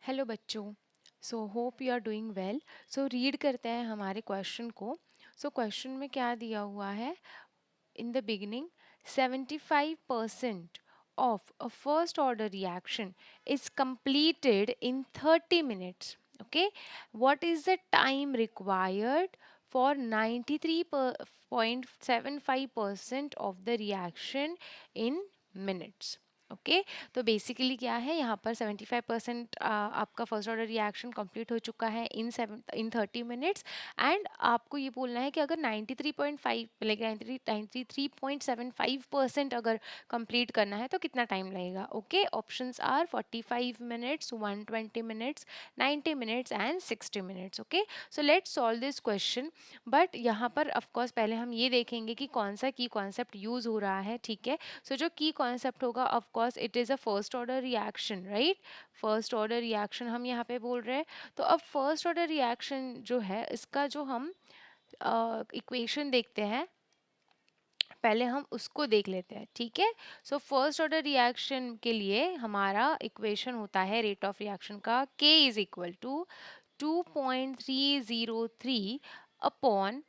Hello बच्चों। So hope you are doing well. So read करते हैं हमारे क्वेश्चन को। सो क्वेश्चन में क्या दिया हुआ है? In the beginning 75% of a first order reaction is completed in 30 minutes. Okay, what is the time required for 93.75% of the reaction in minutes? Okay तो बेसिकली क्या है यहाँ पर 75% आपका फर्स्ट ऑर्डर रिएक्शन कंप्लीट हो चुका है इन 30 मिनट्स। एंड आपको ये बोलना है कि अगर 93.5 लाइक 93.75% अगर कंप्लीट करना है तो कितना टाइम लगेगा। Okay options are 45 minutes, 120 minutes, 90 minutes and 60 minutes. Okay so let's solve this question. But यहाँ पर ऑफकोर्स पहले हम ये देखेंगे कि कौन सा की कॉन्सेप्ट यूज हो रहा है। ठीक है, सो जो की कॉन्सेप्ट होगा of course it is a first order reaction, right. First order reaction हम यहाँ पे बोल रहे हैं। तो अब फर्स्ट ऑर्डर रिएक्शन जो है इसका जो हम इक्वेशन देखते हैं, पहले हम उसको देख लेते हैं। ठीक है, सो फर्स्ट ऑर्डर रिएक्शन के लिए हमारा इक्वेशन होता है रेट ऑफ रिएक्शन का k is equal to 2.303 upon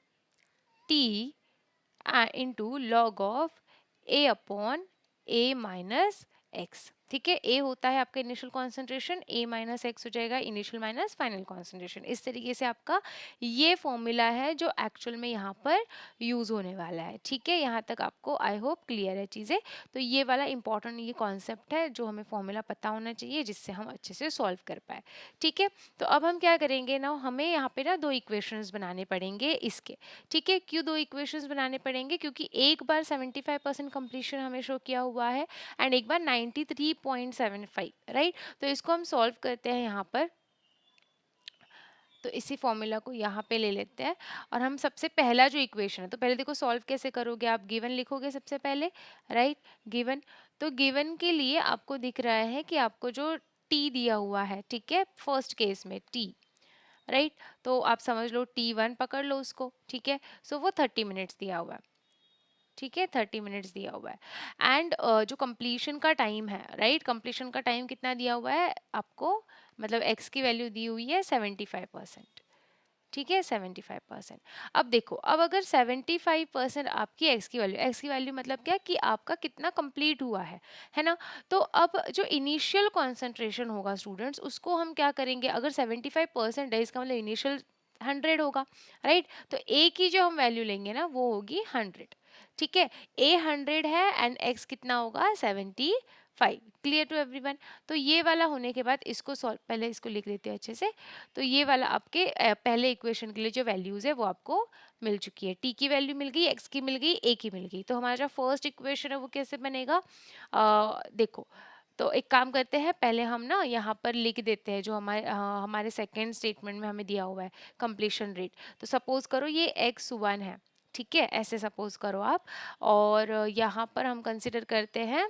t into log of a upon a minus x. ठीक है, a होता है आपका initial concentration, a minus x हो जाएगा इनिशियल माइनस फाइनल कॉन्सेंट्रेशन। इस तरीके से आपका ये फॉर्मूला है जो एक्चुअल में यहाँ पर यूज होने वाला है। ठीक है, यहाँ तक आपको आई होप क्लियर है चीज़ें। तो ये वाला इंपॉर्टेंट ये कॉन्सेप्ट है जो हमें फॉर्मूला पता होना चाहिए जिससे हम अच्छे से सॉल्व कर पाए। ठीक है, तो अब हम क्या करेंगे ना, हमें यहाँ पे ना दो इक्वेशंस बनाने पड़ेंगे इसके। ठीक है, क्यों दो इक्वेशंस बनाने पड़ेंगे? क्योंकि एक बार 75% कंप्लीशन हमें शो किया हुआ है एंड एक बार 93.75, राइट। तो इसको हम सॉल्व करते हैं यहाँ पर। तो इसी फॉर्मूला को यहाँ पे ले लेते हैं और हम सबसे पहला जो इक्वेशन है, तो पहले देखो सॉल्व कैसे करोगे आप, गिवन लिखोगे सबसे पहले, राइट। गिवन, तो गिवन के लिए आपको दिख रहा है कि आपको जो टी दिया हुआ है, ठीक है, फर्स्ट केस में टी, राइट। तो आप समझ लो T1 पकड़ लो उसको। ठीक है, सो वो 30 मिनट्स दिया हुआ है। ठीक है, 30 मिनट्स दिया हुआ है एंड जो कंप्लीशन का टाइम है, राइट, कंप्लीशन का टाइम कितना दिया हुआ है आपको, मतलब एक्स की वैल्यू दी हुई है 75%। ठीक है, 75%। अब देखो, अब अगर 75% आपकी एक्स की वैल्यू मतलब क्या कि आपका कितना कंप्लीट हुआ है ना। तो अब जो इनिशियल कॉन्सेंट्रेशन होगा स्टूडेंट्स, उसको हम क्या करेंगे, अगर 75% है इसका मतलब इनिशियल 100 होगा, राइट। तो ए की जो हम वैल्यू लेंगे ना वो होगी 100। ठीक है, ए 100 है एंड एक्स कितना होगा 75। Clear to everyone. तो ये वाला होने के बाद इसको सॉल्व, पहले इसको लिख देते हैं अच्छे से। तो ये वाला आपके पहले इक्वेशन के लिए जो वैल्यूज है वो आपको मिल चुकी है। टी की वैल्यू मिल गई, एक्स की मिल गई, ए की मिल गई। तो हमारा जो फर्स्ट इक्वेशन है वो कैसे बनेगा, देखो। तो एक काम करते हैं, पहले हम ना यहाँ पर लिख देते हैं जो हमारे सेकेंड स्टेटमेंट में हमें दिया हुआ है कंप्लीशन रेट। तो सपोज करो ये x1 है। ठीक है, ऐसे सपोज करो आप। और यहाँ पर हम कंसिडर करते हैं,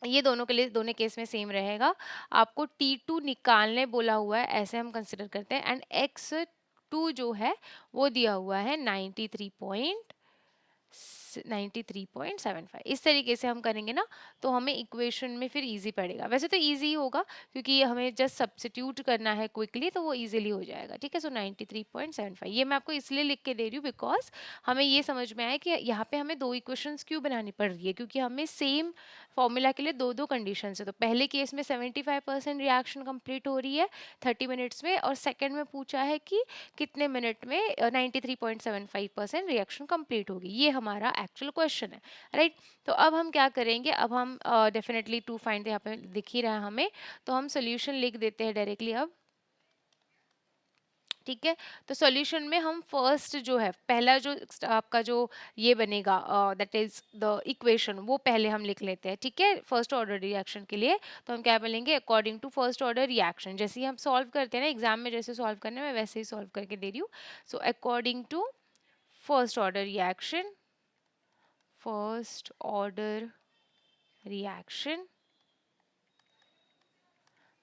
ये दोनों के लिए दोनों केस में सेम रहेगा। आपको T2 निकालने बोला हुआ है, ऐसे हम कंसिडर करते हैं एंड x2 जो है वो दिया हुआ है 93.75। इस तरीके से हम करेंगे ना तो हमें इक्वेशन में फिर इजी पड़ेगा। वैसे तो इजी होगा क्योंकि हमें जस्ट सब्स्टिट्यूट करना है क्विकली, तो वो इजीली हो जाएगा। ठीक है, सो 93.75 ये मैं आपको इसलिए लिख के दे रही हूँ बिकॉज हमें ये समझ में आया कि यहाँ पे हमें दो इक्वेशंस क्यों बनानी पड़ रही है, क्योंकि हमें सेम फॉर्मूला के लिए दो दो कंडीशन है। तो पहले केस में 75% रिएक्शन कंप्लीट हो रही है 30 मिनट्स में, और सेकेंड में पूछा है कि कितने मिनट में 93.75% रिएक्शन कंप्लीट होगी। ये हमारा एक्चुअल क्वेश्चन है, राइट। तो अब हम क्या करेंगे, अब हम डेफिनेटली टू फाइंड यहाँ पे दिख ही रहा है हमें, तो हम सोल्यूशन लिख देते हैं डायरेक्टली अब। ठीक है, तो सॉल्यूशन में हम फर्स्ट जो है, पहला जो आपका जो ये बनेगा दैट इज द इक्वेशन, वो पहले हम लिख लेते हैं। ठीक है, फर्स्ट ऑर्डर रिएक्शन के लिए तो हम क्या बोलेंगे, according to first order reaction. जैसे ही हम सॉल्व करते हैं ना एग्जाम में, जैसे सॉल्व करने में वैसे ही सॉल्व करके दे रही हूँ। So according to first order reaction, first order reaction,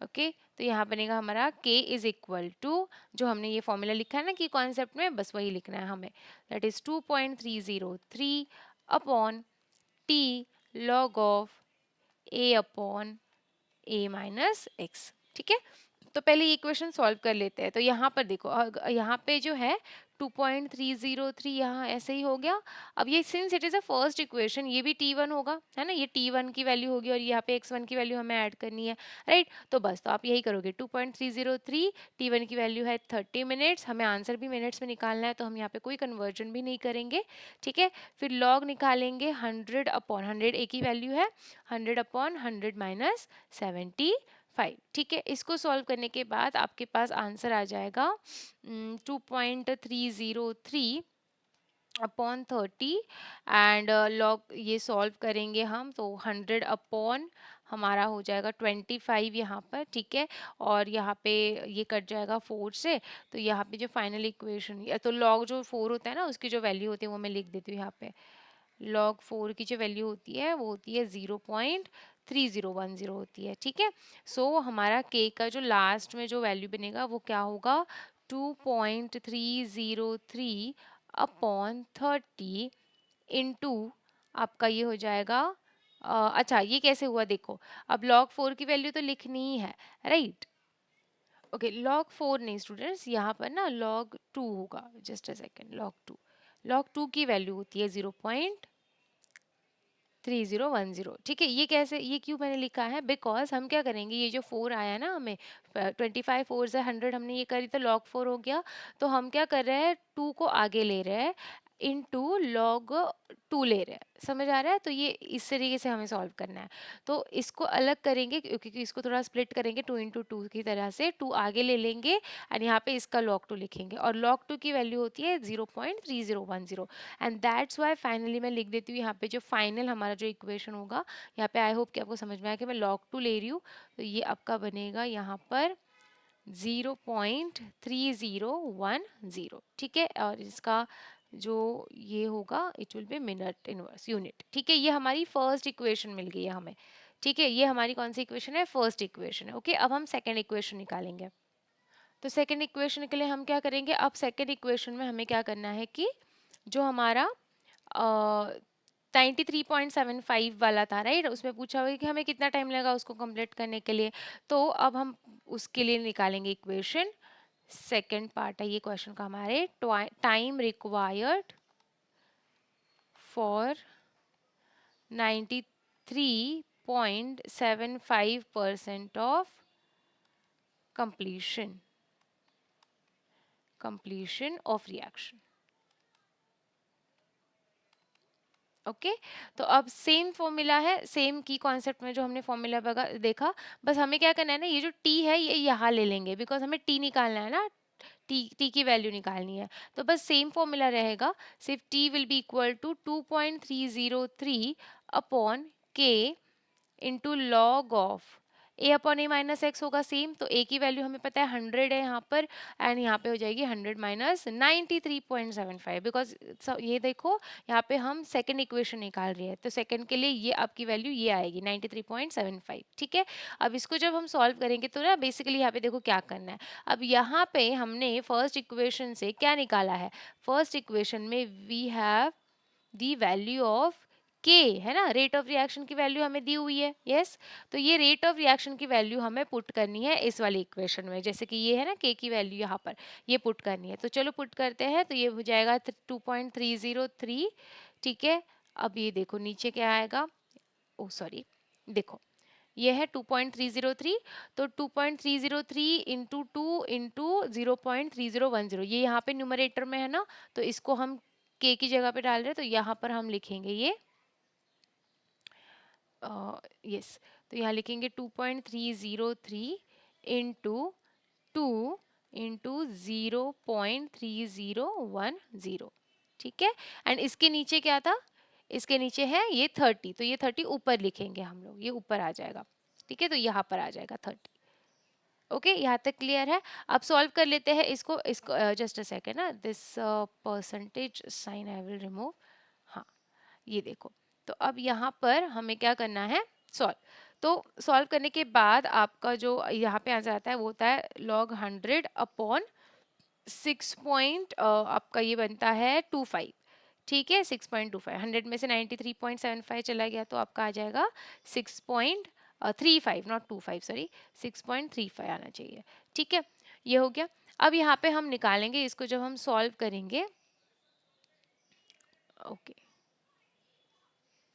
okay तो यहाँ बनेगा हमारा k इज इक्वल टू, जो हमने ये फॉर्मूला लिखा है ना कि कॉन्सेप्ट में, बस वही लिखना है हमें। That is 2.303 upon t log of a upon a minus x. ठीक है, तो पहले ये इक्वेशन सॉल्व कर लेते हैं। तो यहाँ पर देखो यहाँ पे जो है 2.303 यहाँ ऐसे ही हो गया। अब ये since it is a first equation, ये भी t1 होगा, है ना, ये t1 की वैल्यू होगी और यहाँ पे x1 की वैल्यू हमें ऐड करनी है, राइट। तो बस तो आप यही करोगे, 2.303, t1 की वैल्यू है 30 मिनट्स, हमें आंसर भी मिनट्स में निकालना है तो हम यहाँ पे कोई कन्वर्जन भी नहीं करेंगे, ठीक है। फिर लॉग निकालेंगे 100 अपॉन 100, एक ही वैल्यू है, 100 अपॉन 100 माइनस 75, ठीक है। इसको सॉल्व करने के बाद आपके पास आंसर आ जाएगा 2.303 अपॉन 30 एंड लॉग ये सॉल्व करेंगे हम तो 100 अपॉन हमारा हो जाएगा 25 यहाँ पर, ठीक है। और यहाँ पे ये कट जाएगा 4 से, तो यहाँ पे जो फाइनल इक्वेशन या तो लॉग जो 4 होता है ना उसकी जो वैल्यू होती है वो मैं लिख देती हूँ यहाँ पे। लॉग 4 की जो वैल्यू होती है वो होती है 0.3010 होती है, ठीक है। सो हमारा k का जो लास्ट में जो वैल्यू बनेगा वो क्या होगा, 2.303 अपॉन 30 इंटू आपका ये हो जाएगा अच्छा ये कैसे हुआ देखो, अब log 4 की वैल्यू तो लिखनी ही है, राइट। ओके log 4 नहीं स्टूडेंट्स, यहाँ पर ना log 2 होगा, जस्ट अ सेकेंड, log 2 की वैल्यू होती है 0.3010, ठीक है। ये कैसे, ये क्यों मैंने लिखा है, बिकॉज हम क्या करेंगे, ये जो 4 आया ना हमें 25 4 से 100 हमने ये करी तो log 4 हो गया, तो हम क्या कर रहे हैं 2 को आगे ले रहे हैं इनटू log 2 ले रहे हैं, समझ आ रहा है। तो ये इस तरीके से हमें सॉल्व करना है। तो इसको अलग करेंगे क्योंकि इसको थोड़ा स्प्लिट करेंगे 2 इंटू 2 की तरह से, 2 आगे ले लेंगे एंड यहाँ पे इसका log 2 लिखेंगे और log 2 की वैल्यू होती है 0.3010 एंड दैट्स वाई फाइनली मैं लिख देती हूँ यहाँ पे जो फाइनल हमारा जो इक्वेशन होगा, यहाँ पे आई होप कि आपको समझ में आया कि मैं log 2 ले रही हूँ, तो ये आपका बनेगा यहाँ पर 0.3010, ठीक है। और इसका जो ये होगा it will be minute inverse unit, ठीक है। ये हमारी फर्स्ट इक्वेशन मिल गई है हमें, ठीक है। ये हमारी कौन सी इक्वेशन है, फर्स्ट इक्वेशन है, ओके। अब हम सेकेंड इक्वेशन निकालेंगे। तो सेकेंड इक्वेशन के लिए हम क्या करेंगे, अब सेकेंड इक्वेशन में हमें क्या करना है कि जो हमारा 93.75 वाला था, राइट, उसमें पूछा हुआ है कि हमें कितना टाइम लगा उसको कंप्लीट करने के लिए। तो अब हम उसके लिए निकालेंगे इक्वेशन, सेकंड पार्ट है ये क्वेश्चन का हमारे, time required for 93.75% of completion of reaction, okay. तो अब सेम फॉर्मूला है, सेम की कॉन्सेप्ट में जो हमने फॉर्मूला देखा, बस हमें क्या करना है ना, ये जो टी है ये यहाँ ले लेंगे बिकॉज हमें टी निकालना है ना, टी की वैल्यू निकालनी है। तो बस सेम फॉर्मूला रहेगा, सिर्फ T will be equal to 2.303 upon K into log of A upon A minus X होगा सेम, तो ए की वैल्यू हमें पता है 100 है यहाँ पर एंड यहाँ पे हो जाएगी 100 माइनस 93.75 बिकॉज ये देखो यहाँ पे हम सेकंड इक्वेशन निकाल रहे हैं, तो सेकंड के लिए ये आपकी वैल्यू ये आएगी 93.75, ठीक है। अब इसको जब हम सॉल्व करेंगे तो ना बेसिकली यहाँ पे देखो क्या करना है, अब यहाँ पे हमने फर्स्ट इक्वेशन से क्या निकाला है, फर्स्ट इक्वेशन में we have the value of k, है ना, रेट ऑफ रिएक्शन की वैल्यू हमें दी हुई है, यस। तो ये रेट ऑफ रिएक्शन की वैल्यू हमें पुट करनी है इस वाली इक्वेशन में, जैसे कि ये है ना के की वैल्यू यहाँ पर ये पुट करनी है, तो चलो पुट करते हैं। तो ये हो जाएगा 2.303, ठीक है। अब ये देखो नीचे क्या आएगा, ओ सॉरी, देखो ये है 2.303, तो 2.303 इंटू 2 इंटू 0.3010, ये यहाँ पे न्यूमरेटर में है ना, तो इसको हम के की जगह पे डाल रहे हैं, तो यहाँ पर हम लिखेंगे ये यस, तो यहाँ लिखेंगे 2.303 इंटू 2 इंटू 0.3010, ठीक है। एंड इसके नीचे क्या था, इसके नीचे है ये 30, तो ये 30 ऊपर लिखेंगे हम लोग, ये ऊपर आ जाएगा, ठीक है। तो यहाँ पर आ जाएगा 30, ओके यहाँ तक क्लियर है। अब सॉल्व कर लेते हैं इसको जस्ट अ सेकेंड ना, this percentage sign I will remove, हाँ ये देखो। तो अब यहाँ पर हमें क्या करना है, सॉल्व। तो सॉल्व करने के बाद आपका जो यहाँ पे आंसर आता है वो होता है log 100 अपॉन 6 पॉइंट आपका ये बनता है 25, ठीक है। 6.25, 100 में से 93.75 चला गया तो आपका आ जाएगा 6.25, 35 नॉट 25 सॉरी 6.35 आना चाहिए। ठीक है, ये हो गया। अब यहाँ पे हम निकालेंगे इसको जब हम सॉल्व करेंगे। ओके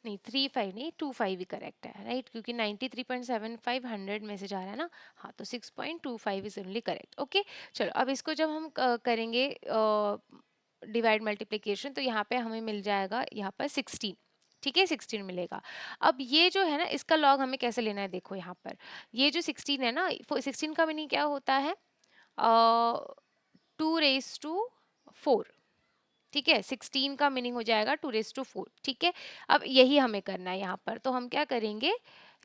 नहीं 35 नहीं 25 ही करेक्ट है राइट, क्योंकि 93.75 100 में से जा रहा है ना। हाँ तो 6.25 इज ओनली करेक्ट। ओके चलो अब इसको जब हम करेंगे डिवाइड मल्टीप्लिकेशन, तो यहाँ पे हमें मिल जाएगा यहाँ पर 16। ठीक है 16 मिलेगा। अब ये जो है ना इसका लॉग हमें कैसे लेना है, देखो यहाँ पर ये जो 16 है ना, 16 का मीनिंग क्या होता है, 2 raised to 4। ठीक है 16 का मीनिंग हो जाएगा 2 raised to 4। ठीक है अब यही हमें करना है यहाँ पर, तो हम क्या करेंगे,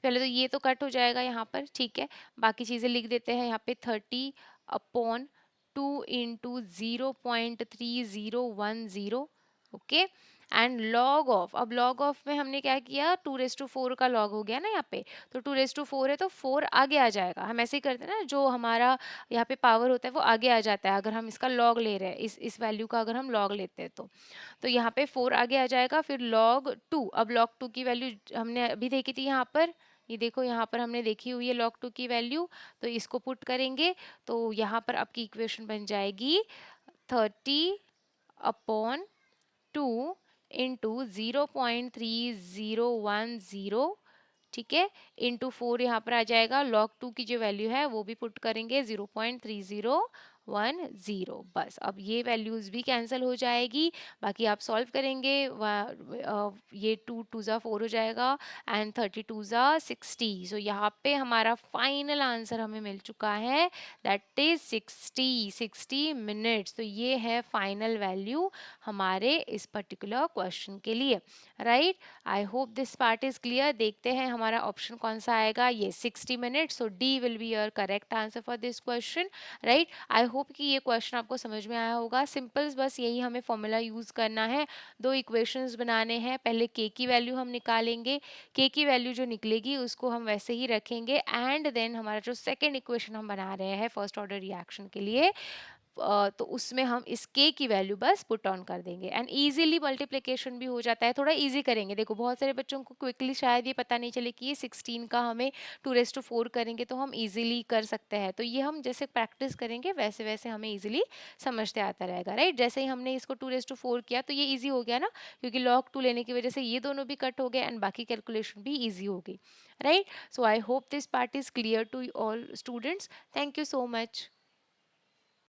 पहले तो ये तो कट हो जाएगा यहाँ पर। ठीक है बाकी चीजें लिख देते हैं यहाँ पे 30/2 × 0.3010। ओके एंड लॉग ऑफ, अब लॉग ऑफ में हमने क्या किया, 2 raised to 4 का लॉग हो गया ना यहाँ पे, तो 2 raised to 4 है तो 4 आगे आ जाएगा। हम ऐसे ही करते हैं ना, जो हमारा यहाँ पे पावर होता है वो आगे आ जाता है अगर हम इसका लॉग ले रहे हैं, इस वैल्यू का अगर हम लॉग लेते हैं तो यहाँ पे 4 आगे आ जाएगा, फिर log 2। अब log 2 की वैल्यू हमने अभी देखी थी यहाँ पर, ये देखो यहाँ पर हमने देखी हुई है log 2 की वैल्यू, तो इसको पुट करेंगे तो यहाँ पर आपकी इक्वेशन बन जाएगी 30/2 × 0.3010। ठीक है इंटू 4 यहाँ पर आ जाएगा, log 2 की जो वैल्यू है वो भी पुट करेंगे 0.3010। बस अब ये वैल्यूज भी कैंसिल हो जाएगी, बाकी आप सॉल्व करेंगे ये 2 2 ज़ा 4 हो जाएगा एंड 32 ज़ा 60। सो यहाँ पे हमारा फाइनल आंसर हमें मिल चुका है, दैट इज 60 मिनट्स। तो ये है फाइनल वैल्यू हमारे इस पर्टिकुलर क्वेश्चन के लिए, right. I hope this part is clear. देखते हैं हमारा ऑप्शन कौन सा आएगा, ये 60 minutes. So D will be your correct answer for this question, right. I hope कि ये क्वेश्चन आपको समझ में आया होगा। सिंपल बस यही हमें फॉर्मूला यूज करना है, दो इक्वेशंस बनाने हैं। पहले के की वैल्यू हम निकालेंगे, के की वैल्यू जो निकलेगी उसको हम वैसे ही रखेंगे एंड देन हमारा जो सेकेंड इक्वेशन हम बना रहे हैं फर्स्ट ऑर्डर रिएक्शन के लिए, तो उसमें हम इस k की वैल्यू बस पुट ऑन कर देंगे एंड इजीली मल्टीप्लिकेशन भी हो जाता है। थोड़ा इजी करेंगे, देखो बहुत सारे बच्चों को क्विकली शायद ये पता नहीं चले कि ये 16 का हमें 2 raised to 4 करेंगे तो हम इजीली कर सकते हैं। तो ये हम जैसे प्रैक्टिस करेंगे वैसे वैसे हमें इजीली समझते आता रहेगा, राइट। जैसे ही हमने इसको 2 raised to 4 किया तो ये ईजी हो गया ना, क्योंकि log 2 लेने की वजह से ये दोनों भी कट हो गए एंड बाकी कैलकुलेशन भी ईजी हो गई, right. So I hope this part is clear to all students. Thank you so much.